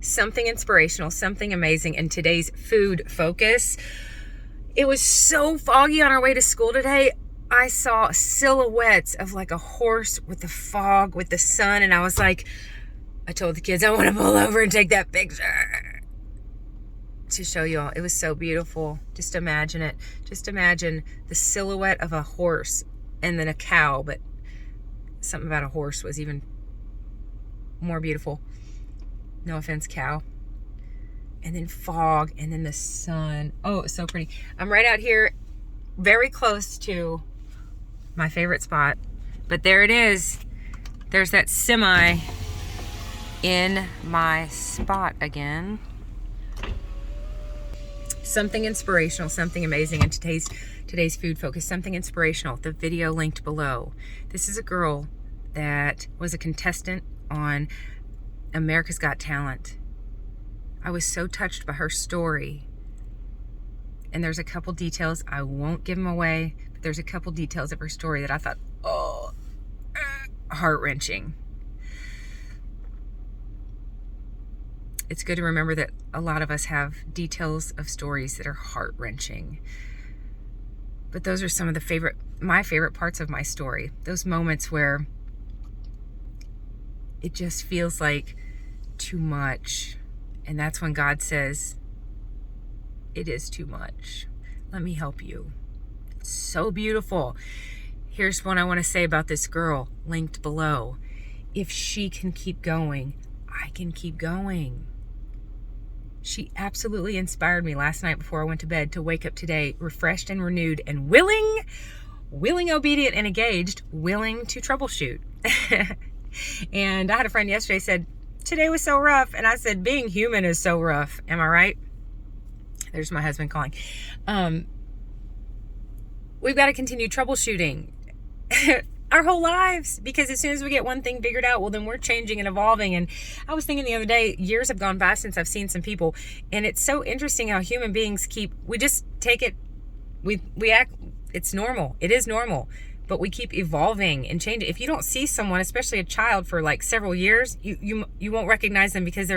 something inspirational, something amazing in today's food focus. It was so foggy on our way to school today. I saw silhouettes of like a horse with the fog, with the sun, and I was like, I told the kids I want to pull over and take that picture to show you all. It was so beautiful. Just imagine it. Just imagine the silhouette of a horse and then a cow, but something about a horse was even more beautiful. No offense, cow. And then fog, and then the sun. Oh, it was so pretty. I'm right out here, very close to my favorite spot. But there it is. There's that semi in my spot again. Something inspirational, something amazing in today's food focus. Something inspirational. The video linked below. This is a girl that was a contestant on America's Got Talent. I was so touched by her story. And there's a couple details, I won't give them away, but there's a couple details of her story that I thought, oh, heart-wrenching. It's good to remember that a lot of us have details of stories that are heart-wrenching. But those are some of my favorite parts of my story. Those moments where it just feels like too much. And that's when God says, it is too much. Let me help you. It's so beautiful. Here's what I want to say about this girl, linked below. If she can keep going, I can keep going. She absolutely inspired me last night before I went to bed to wake up today refreshed and renewed and willing, obedient, and engaged, willing to troubleshoot. And I had a friend yesterday said, today was so rough. And I said, being human is so rough. Am I right? There's my husband calling. We've got to continue troubleshooting our whole lives, because as soon as we get one thing figured out, well, then we're changing and evolving. And I was thinking the other day, years have gone by since I've seen some people, and it's so interesting how human beings we just take it, we act, it's normal. It is normal. But we keep evolving and changing. If you don't see someone, especially a child, for like several years, you won't recognize them, because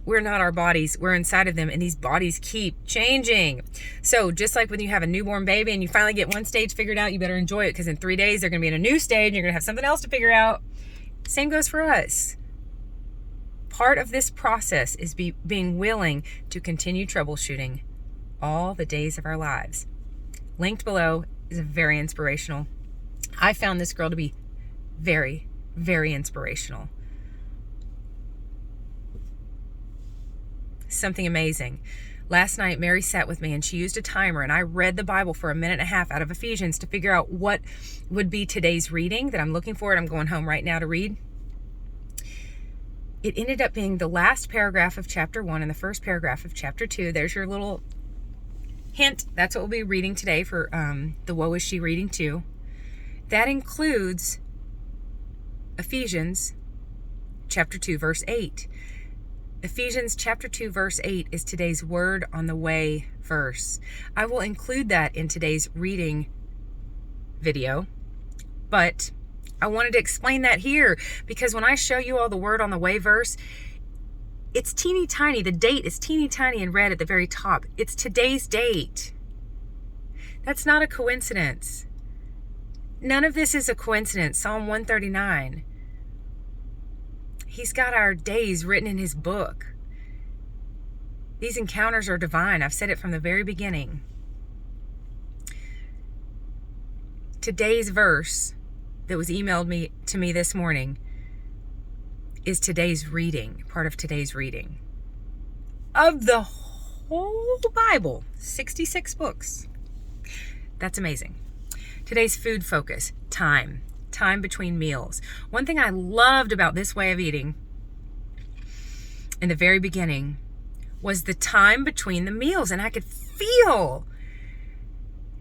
we're not our bodies. We're inside of them, and these bodies keep changing. So just like when you have a newborn baby and you finally get one stage figured out, you better enjoy it, because in 3 days they're going to be in a new stage and you're going to have something else to figure out. Same goes for us. Part of this process is being willing to continue troubleshooting all the days of our lives. Linked below is very inspirational. I found this girl to be very, very inspirational. Something amazing. Last night, Mary sat with me and she used a timer, and I read the Bible for 1.5 minutes out of Ephesians to figure out what would be today's reading that I'm looking for, and I'm going home right now to read. It ended up being the last paragraph of chapter 1 and the first paragraph of chapter 2. There's your little hint. That's what we'll be reading today for the Woe Is She reading too. That includes Ephesians chapter 2 verse 8. Ephesians chapter 2 verse 8 is today's word on the way verse. I will include that in today's reading video, but I wanted to explain that here, because when I show you all the word on the way verse, it's teeny tiny. The date is teeny tiny in red at the very top. It's today's date. That's not a coincidence. None of this is a coincidence. Psalm 139. He's got our days written in his book. These encounters are divine. I've said it from the very beginning. Today's verse that was emailed to me this morning is today's reading, part of today's reading of the whole Bible, 66 books. That's amazing. Today's food focus, time between meals. One thing I loved about this way of eating in the very beginning was the time between the meals, and I could feel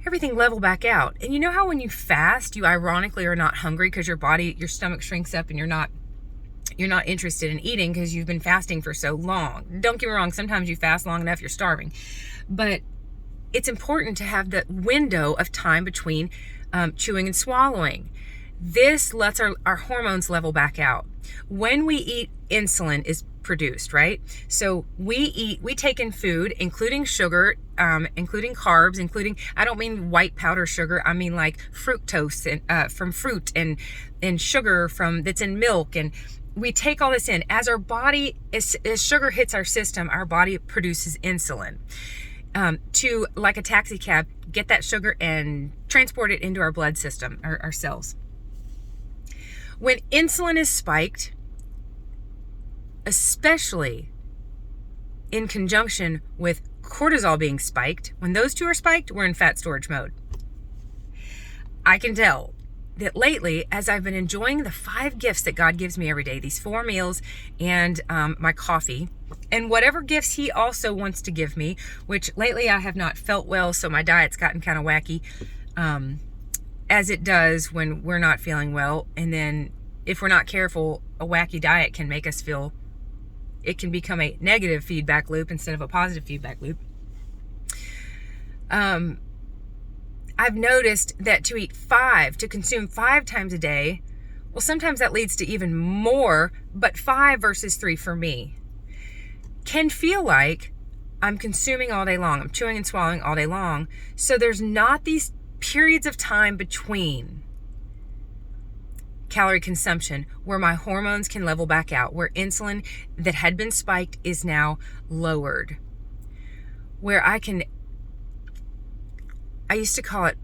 everything level back out. And you know how when you fast, you ironically are not hungry because your stomach shrinks up and you're not interested in eating because you've been fasting for so long. Don't get me wrong, sometimes you fast long enough, you're starving. But it's important to have that window of time between chewing and swallowing. This lets our hormones level back out. When we eat, insulin is produced, right? So we take in food, including sugar, including carbs, I don't mean white powder sugar, I mean like fructose and from fruit, and sugar from that's in milk, and we take all this in. As our body, as sugar hits our system, our body produces insulin to, like a taxi cab, get that sugar and transport it into our blood system, our cells. When insulin is spiked, especially in conjunction with cortisol being spiked, when those two are spiked, we're in fat storage mode. I can tell that lately, as I've been enjoying the 5 gifts that God gives me every day, these 4 meals and my coffee, and whatever gifts he also wants to give me, which lately I have not felt well, so my diet's gotten kind of wacky, as it does when we're not feeling well. And then if we're not careful, a wacky diet can make us feel, it can become a negative feedback loop instead of a positive feedback loop. I've noticed that to consume 5 times a day, well, sometimes that leads to even more, but 5 versus 3 for me can feel like I'm consuming all day long. I'm chewing and swallowing all day long. So there's not these periods of time between calorie consumption where my hormones can level back out, where insulin that had been spiked is now lowered, where I used to call it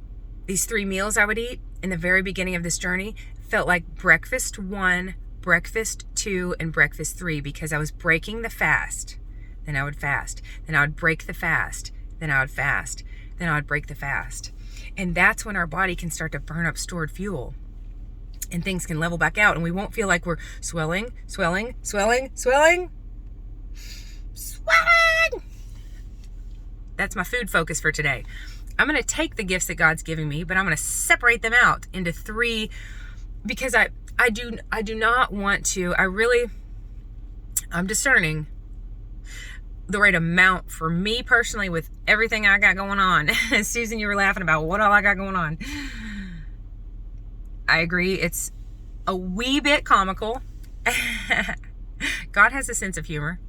these 3 meals I would eat in the very beginning of this journey felt like breakfast 1, breakfast 2, and breakfast 3, because I was breaking the fast. Then I would fast. Then I would break the fast. Then I would fast. Then I would break the fast. And that's when our body can start to burn up stored fuel and things can level back out, and we won't feel like we're swelling. That's my food focus for today. I'm going to take the gifts that God's giving me, but I'm going to separate them out into 3, because I do not want to, I'm discerning the right amount for me personally with everything I got going on. Susan, you were laughing about what all I got going on. I agree. It's a wee bit comical. God has a sense of humor.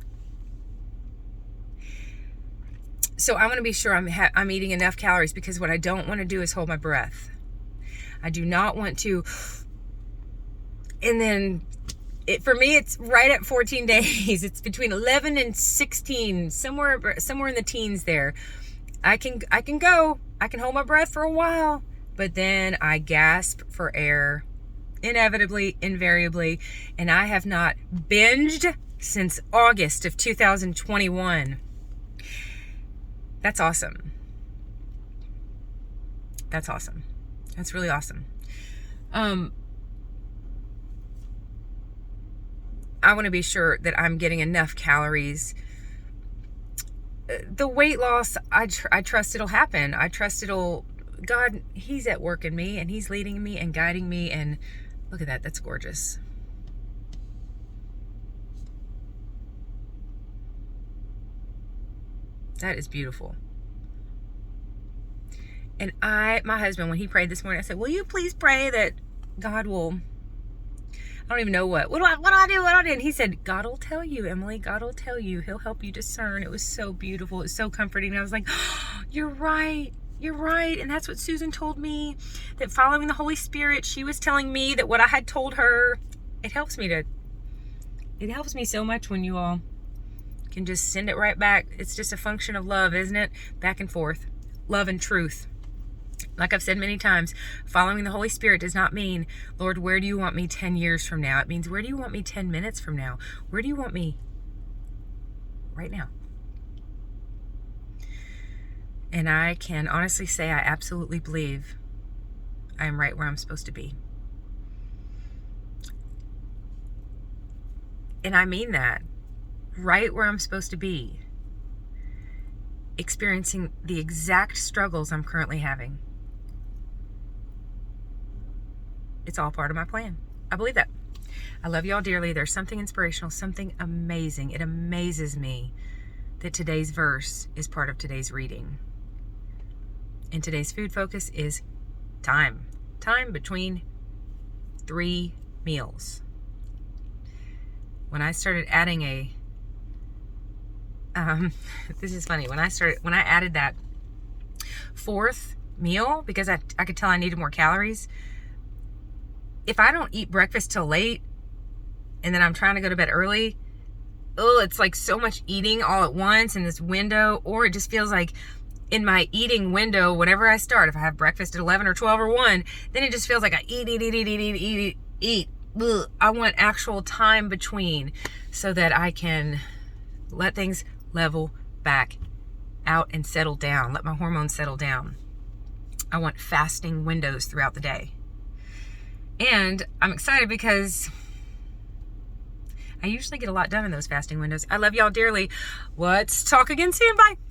So I want to be sure I'm eating enough calories, because what I don't want to do is hold my breath. I do not want to. And then for me, it's right at 14 days. It's between 11 and 16, somewhere in the teens there. I can hold my breath for a while, but then I gasp for air, inevitably, invariably, and I have not binged since August of 2021. That's awesome. That's awesome. That's really awesome. I want to be sure that I'm getting enough calories. The weight loss, I trust it'll happen. I trust God, he's at work in me, and he's leading me and guiding me. And look at that. That's gorgeous. That is beautiful. And my husband, when he prayed this morning, I said, will you please pray that God will, I don't even know what do I do? And he said, God will tell you, Emily, God will tell you. He'll help you discern. It was so beautiful. It was so comforting. And I was like, oh, you're right. You're right. And that's what Susan told me, that following the Holy Spirit, she was telling me that what I had told her, it helps me so much when you all can just send it right back. It's just a function of love, isn't it? Back and forth. Love and truth. Like I've said many times, following the Holy Spirit does not mean, Lord, where do you want me 10 years from now? It means, where do you want me 10 minutes from now? Where do you want me right now? And I can honestly say I absolutely believe I am right where I'm supposed to be. And I mean that. Right where I'm supposed to be. Experiencing the exact struggles I'm currently having. It's all part of my plan. I believe that. I love you all dearly. There's something inspirational, something amazing. It amazes me that today's verse is part of today's reading. And today's food focus is time. Time between 3 meals. when I started adding this is funny. When I added that fourth meal, because I could tell I needed more calories, if I don't eat breakfast till late and then I'm trying to go to bed early, it's like so much eating all at once in this window. Or it just feels like in my eating window, whenever I start, if I have breakfast at 11 or 12 or 1, then it just feels like I eat. Ugh. I want actual time between so that I can let things level back out and settle down, let my hormones settle down. I want fasting windows throughout the day. And I'm excited because I usually get a lot done in those fasting windows. I love y'all dearly. Let's talk again soon. Bye.